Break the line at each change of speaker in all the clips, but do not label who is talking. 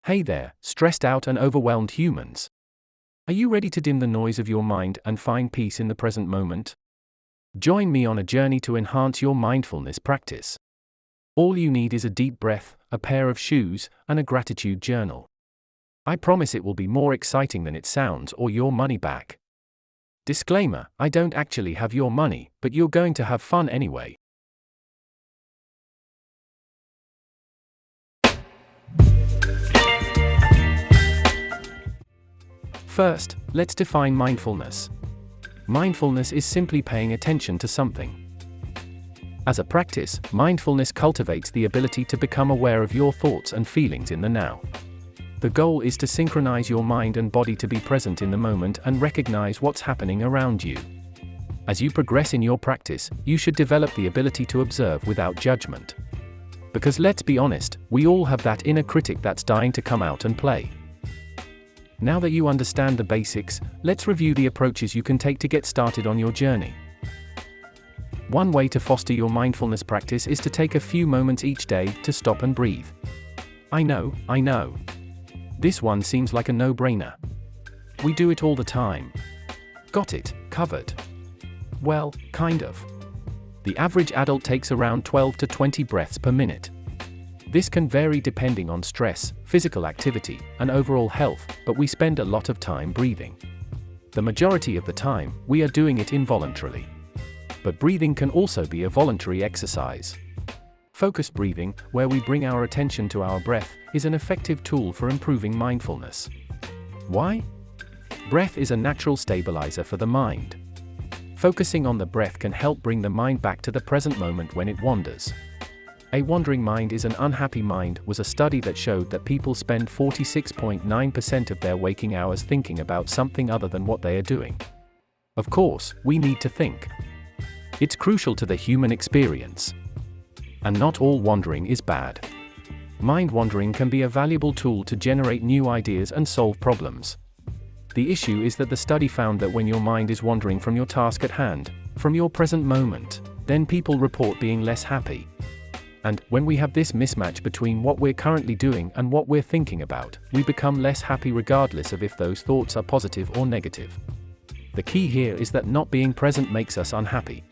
Hey there, stressed out and overwhelmed humans. Are you ready to dim the noise of your mind and find peace in the present moment? Join me on a journey to enhance your mindfulness practice. All you need is a deep breath, a pair of shoes, and a gratitude journal. I promise it will be more exciting than it sounds or your money back. Disclaimer: I don't actually have your money, but you're going to have fun anyway. First, let's define mindfulness. Mindfulness is simply paying attention to something. As a practice, mindfulness cultivates the ability to become aware of your thoughts and feelings in the now. The goal is to synchronize your mind and body to be present in the moment and recognize what's happening around you. As you progress in your practice, you should develop the ability to observe without judgment. Because let's be honest, we all have that inner critic that's dying to come out and play. Now that you understand the basics, let's review the approaches you can take to get started on your journey. One way to foster your mindfulness practice is to take a few moments each day to stop and breathe. I know. This one seems like a no-brainer. We do it all the time. Got it covered? Well, kind of. The average adult takes around 12 to 20 breaths per minute. This can vary depending on stress, physical activity, and overall health, but we spend a lot of time breathing. The majority of the time, we are doing it involuntarily. But breathing can also be a voluntary exercise. Focused breathing, where we bring our attention to our breath, is an effective tool for improving mindfulness. Why? Breath is a natural stabilizer for the mind. Focusing on the breath can help bring the mind back to the present moment when it wanders. A wandering mind is an unhappy mind was a study that showed that people spend 46.9% of their waking hours thinking about something other than what they are doing. Of course, we need to think. It's crucial to the human experience. And not all wandering is bad. Mind wandering can be a valuable tool to generate new ideas and solve problems. The issue is that the study found that when your mind is wandering from your task at hand, from your present moment, then people report being less happy. And, when we have this mismatch between what we're currently doing and what we're thinking about, we become less happy regardless of if those thoughts are positive or negative. The key here is that not being present makes us unhappy.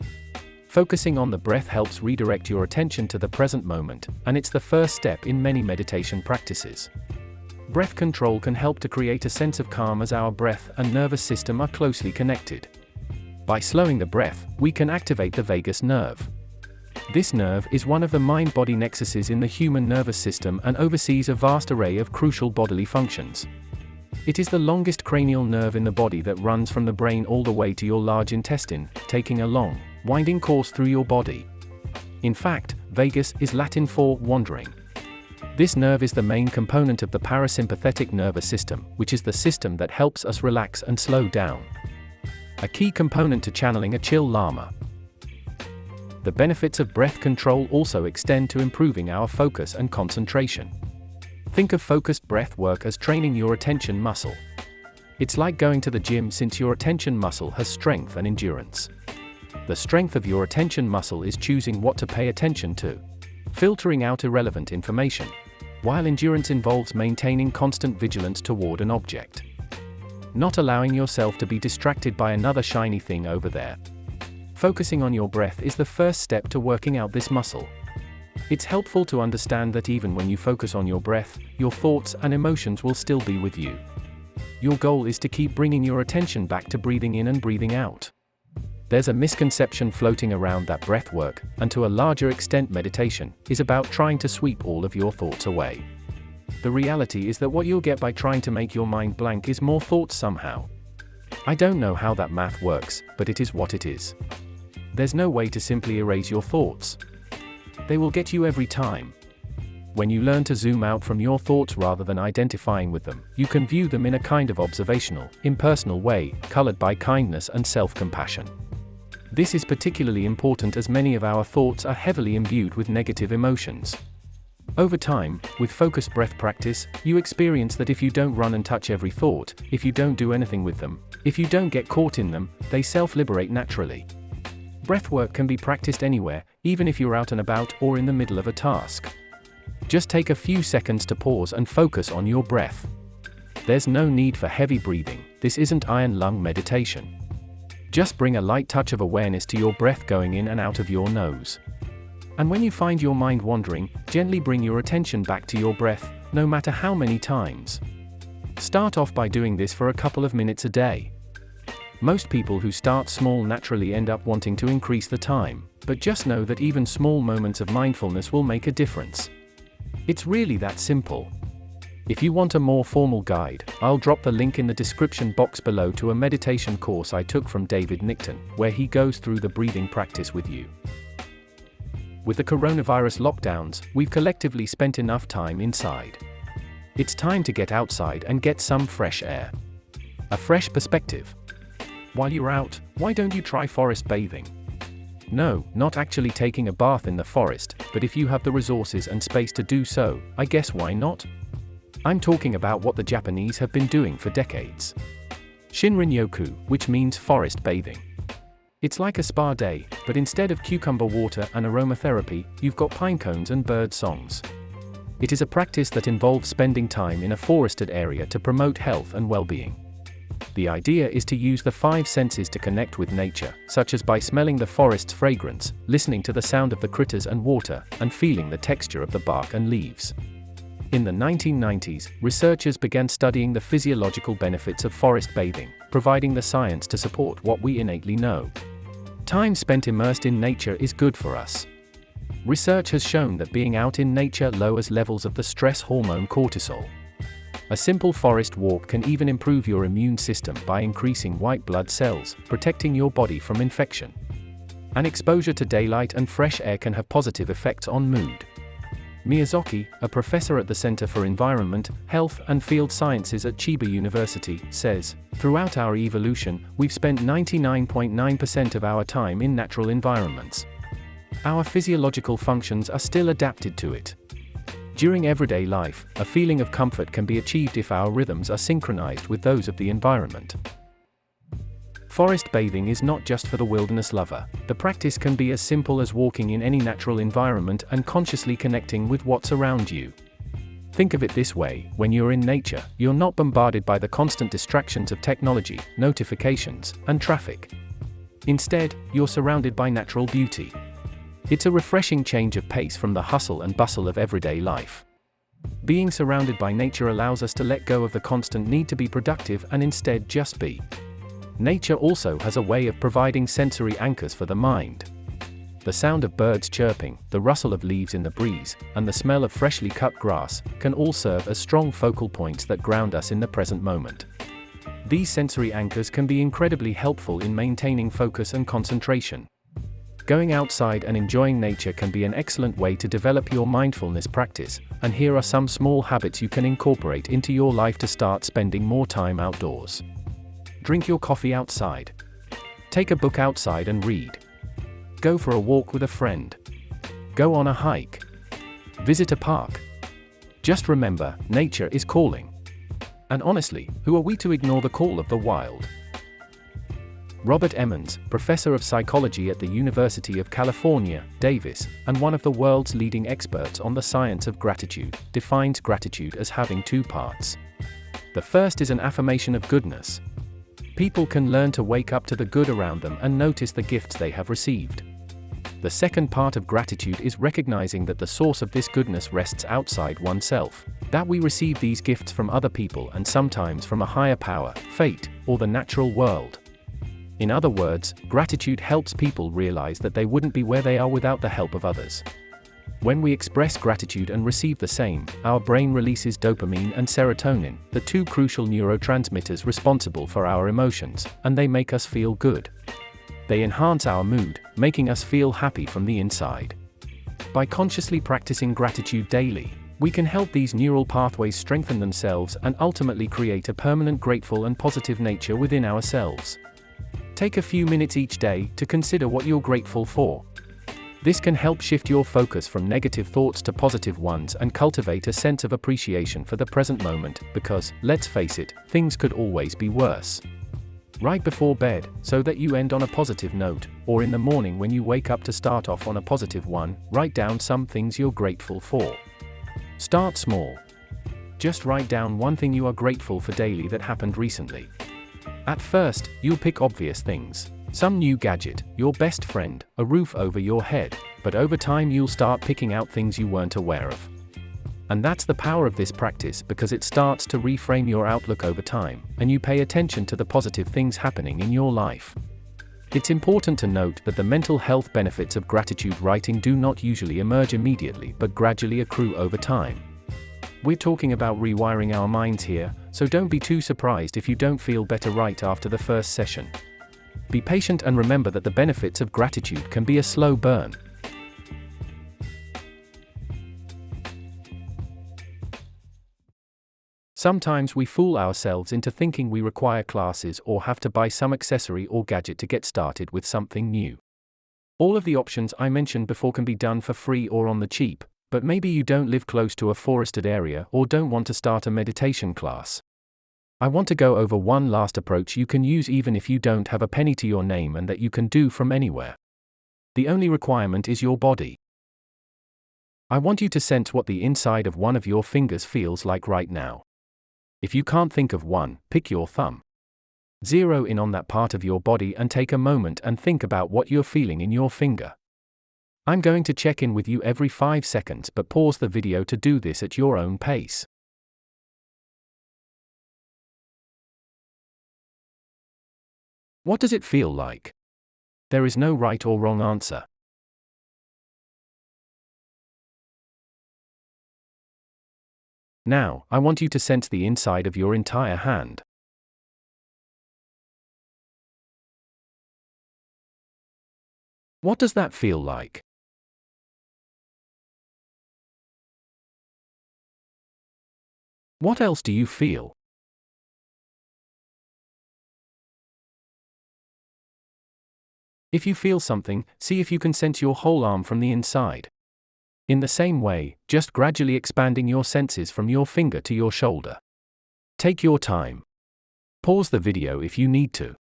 Focusing on the breath helps redirect your attention to the present moment, and it's the first step in many meditation practices. Breath control can help to create a sense of calm as our breath and nervous system are closely connected. By slowing the breath, we can activate the vagus nerve. This nerve is one of the mind-body nexuses in the human nervous system and oversees a vast array of crucial bodily functions. It is the longest cranial nerve in the body that runs from the brain all the way to your large intestine, taking a long, winding course through your body. In fact, vagus is Latin for wandering. This nerve is the main component of the parasympathetic nervous system, which is the system that helps us relax and slow down. A key component to channeling a chill lama. The benefits of breath control also extend to improving our focus and concentration. Think of focused breath work as training your attention muscle. It's like going to the gym since your attention muscle has strength and endurance. The strength of your attention muscle is choosing what to pay attention to, filtering out irrelevant information, while endurance involves maintaining constant vigilance toward an object. Not allowing yourself to be distracted by another shiny thing over there. Focusing on your breath is the first step to working out this muscle. It's helpful to understand that even when you focus on your breath, your thoughts and emotions will still be with you. Your goal is to keep bringing your attention back to breathing in and breathing out. There's a misconception floating around that breath work, and to a larger extent meditation, is about trying to sweep all of your thoughts away. The reality is that what you'll get by trying to make your mind blank is more thoughts somehow. I don't know how that math works, but it is what it is. There's no way to simply erase your thoughts. They will get you every time. When you learn to zoom out from your thoughts rather than identifying with them, you can view them in a kind of observational, impersonal way, colored by kindness and self-compassion. This is particularly important as many of our thoughts are heavily imbued with negative emotions. Over time, with focused breath practice, you experience that if you don't run and touch every thought, if you don't do anything with them, if you don't get caught in them, they self-liberate naturally. Breathwork can be practiced anywhere, even if you're out and about or in the middle of a task. Just take a few seconds to pause and focus on your breath. There's no need for heavy breathing, this isn't iron lung meditation. Just bring a light touch of awareness to your breath going in and out of your nose. And when you find your mind wandering, gently bring your attention back to your breath, no matter how many times. Start off by doing this for a couple of minutes a day. Most people who start small naturally end up wanting to increase the time, but just know that even small moments of mindfulness will make a difference. It's really that simple. If you want a more formal guide, I'll drop the link in the description box below to a meditation course I took from David Nickton, where he goes through the breathing practice with you. With the coronavirus lockdowns, we've collectively spent enough time inside. It's time to get outside and get some fresh air. A fresh perspective. While you're out, why don't you try forest bathing? No, not actually taking a bath in the forest, but if you have the resources and space to do so, I guess why not? I'm talking about what the Japanese have been doing for decades. Shinrin-yoku, which means forest bathing. It's like a spa day, but instead of cucumber water and aromatherapy, you've got pine cones and bird songs. It is a practice that involves spending time in a forested area to promote health and well-being. The idea is to use the 5 senses to connect with nature, such as by smelling the forest's fragrance, listening to the sound of the critters and water, and feeling the texture of the bark and leaves. In the 1990s, researchers began studying the physiological benefits of forest bathing, providing the science to support what we innately know. Time spent immersed in nature is good for us. Research has shown that being out in nature lowers levels of the stress hormone cortisol. A simple forest walk can even improve your immune system by increasing white blood cells, protecting your body from infection. An exposure to daylight and fresh air can have positive effects on mood. Miyazaki, a professor at the Center for Environment, Health and Field Sciences at Chiba University, says, "Throughout our evolution, we've spent 99.9% of our time in natural environments. Our physiological functions are still adapted to it. During everyday life, a feeling of comfort can be achieved if our rhythms are synchronized with those of the environment." Forest bathing is not just for the wilderness lover. The practice can be as simple as walking in any natural environment and consciously connecting with what's around you. Think of it this way: when you're in nature, you're not bombarded by the constant distractions of technology, notifications, and traffic. Instead, you're surrounded by natural beauty. It's a refreshing change of pace from the hustle and bustle of everyday life. Being surrounded by nature allows us to let go of the constant need to be productive and instead just be. Nature also has a way of providing sensory anchors for the mind. The sound of birds chirping, the rustle of leaves in the breeze, and the smell of freshly cut grass can all serve as strong focal points that ground us in the present moment. These sensory anchors can be incredibly helpful in maintaining focus and concentration. Going outside and enjoying nature can be an excellent way to develop your mindfulness practice, and here are some small habits you can incorporate into your life to start spending more time outdoors. Drink your coffee outside. Take a book outside and read. Go for a walk with a friend. Go on a hike. Visit a park. Just remember, nature is calling. And honestly, who are we to ignore the call of the wild? Robert Emmons, professor of psychology at the University of California, Davis, and one of the world's leading experts on the science of gratitude, defines gratitude as having 2 parts. The first is an affirmation of goodness. People can learn to wake up to the good around them and notice the gifts they have received. The second part of gratitude is recognizing that the source of this goodness rests outside oneself, that we receive these gifts from other people and sometimes from a higher power, fate, or the natural world. In other words, gratitude helps people realize that they wouldn't be where they are without the help of others. When we express gratitude and receive the same, our brain releases dopamine and serotonin, the 2 crucial neurotransmitters responsible for our emotions, and they make us feel good. They enhance our mood, making us feel happy from the inside. By consciously practicing gratitude daily, we can help these neural pathways strengthen themselves and ultimately create a permanent grateful and positive nature within ourselves. Take a few minutes each day to consider what you're grateful for. This can help shift your focus from negative thoughts to positive ones and cultivate a sense of appreciation for the present moment, because, let's face it, things could always be worse. Right before bed, so that you end on a positive note, or in the morning when you wake up to start off on a positive one, write down some things you're grateful for. Start small. Just write down one thing you are grateful for daily that happened recently. At first, you'll pick obvious things. Some new gadget, your best friend, a roof over your head, but over time you'll start picking out things you weren't aware of. And that's the power of this practice, because it starts to reframe your outlook over time, and you pay attention to the positive things happening in your life. It's important to note that the mental health benefits of gratitude writing do not usually emerge immediately but gradually accrue over time. We're talking about rewiring our minds here, so don't be too surprised if you don't feel better right after the first session. Be patient and remember that the benefits of gratitude can be a slow burn. Sometimes we fool ourselves into thinking we require classes or have to buy some accessory or gadget to get started with something new. All of the options I mentioned before can be done for free or on the cheap, but maybe you don't live close to a forested area or don't want to start a meditation class. I want to go over one last approach you can use even if you don't have a penny to your name and that you can do from anywhere. The only requirement is your body. I want you to sense what the inside of one of your fingers feels like right now. If you can't think of one, pick your thumb. Zero in on that part of your body and take a moment and think about what you're feeling in your finger. I'm going to check in with you every 5 seconds, but pause the video to do this at your own pace. What does it feel like? There is no right or wrong answer. Now, I want you to sense the inside of your entire hand. What does that feel like? What else do you feel? If you feel something, see if you can sense your whole arm from the inside. In the same way, just gradually expanding your senses from your finger to your shoulder. Take your time. Pause the video if you need to.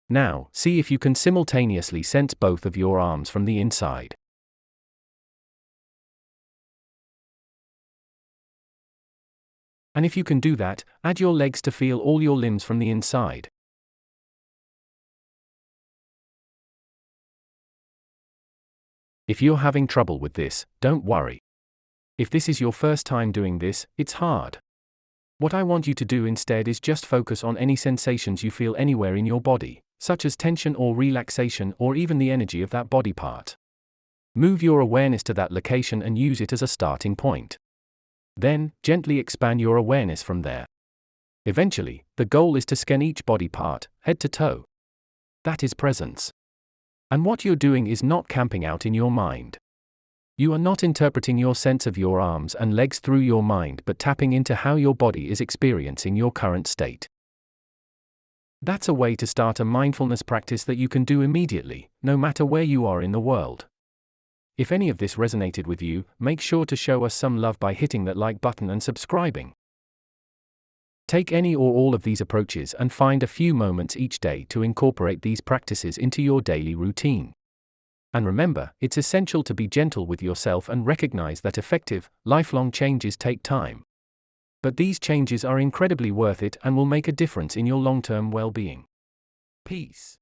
Now, see if you can simultaneously sense both of your arms from the inside. And if you can do that, add your legs to feel all your limbs from the inside. If you're having trouble with this, don't worry. If this is your first time doing this, it's hard. What I want you to do instead is just focus on any sensations you feel anywhere in your body, such as tension or relaxation or even the energy of that body part. Move your awareness to that location and use it as a starting point. Then, gently expand your awareness from there. Eventually, the goal is to scan each body part, head to toe. That is presence. And what you're doing is not camping out in your mind. You are not interpreting your sense of your arms and legs through your mind, but tapping into how your body is experiencing your current state. That's a way to start a mindfulness practice that you can do immediately, no matter where you are in the world. If any of this resonated with you, make sure to show us some love by hitting that like button and subscribing. Take any or all of these approaches and find a few moments each day to incorporate these practices into your daily routine. And remember, it's essential to be gentle with yourself and recognize that effective, lifelong changes take time. But these changes are incredibly worth it and will make a difference in your long-term well-being. Peace.